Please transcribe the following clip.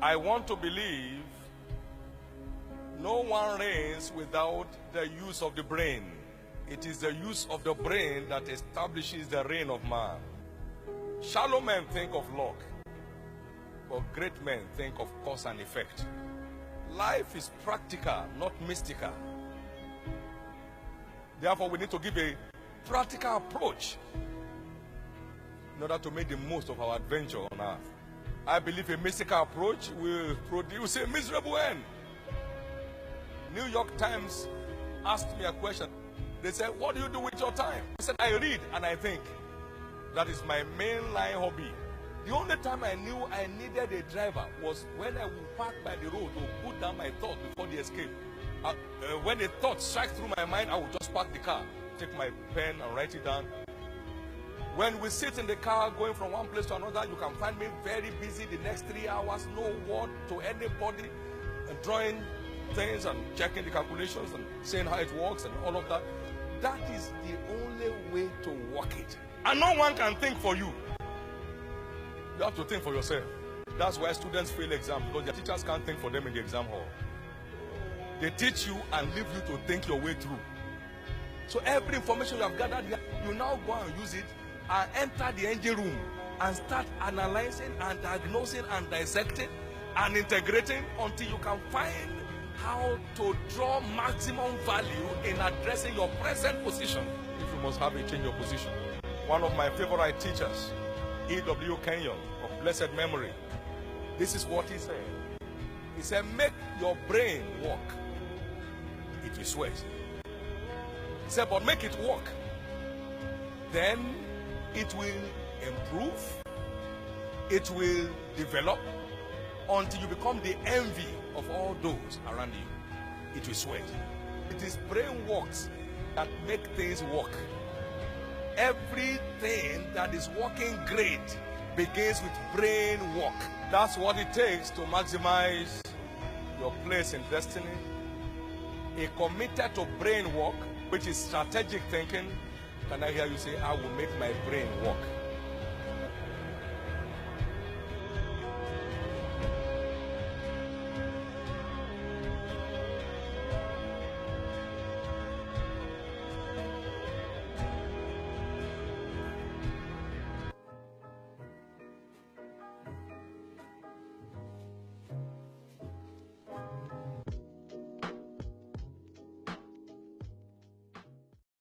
I want to believe no one reigns without the use of the brain. It is the use of the brain that establishes the reign of man. Shallow men think of luck, but great men think of cause and effect. Life is practical, not mystical. Therefore, we need to give a practical approach in order to make the most of our adventure on earth. I believe a mystical approach will produce a miserable end. New York Times asked me a question. They said, what do you do with your time? I said, I read and I think. That is my mainline hobby. The only time I knew I needed a driver was when I would park by the road to put down my thought before the escape. When a thought strikes through my mind, I would just park the car, take my pen and write it down. When we sit in the car going from one place to another, you can find me very busy the next 3 hours, no word to anybody, and drawing things and checking the calculations and saying how it works and all of that. That is the only way to work it. And no one can think for you. You have to think for yourself. That's why students fail exams, because their teachers can't think for them in the exam hall. They teach you and leave you to think your way through. So every information you have gathered here, you now go and use it and enter the engine room and start analyzing and diagnosing and dissecting and integrating until you can find how to draw maximum value in addressing your present position. If you must have a change of position. One of my favorite teachers, E.W. Kenyon, of blessed memory, this is what he said. He said, make your brain work. It will sweat. He said, but make it work. Then it will improve. It will develop until you become the envy of all those around you. It will sweat. It is brain works that make things work. Everything that is working great begins with brain work. That's what it takes to maximize your place in destiny. A committed to brain work, which is strategic thinking. Can I hear you say, I will make my brain work?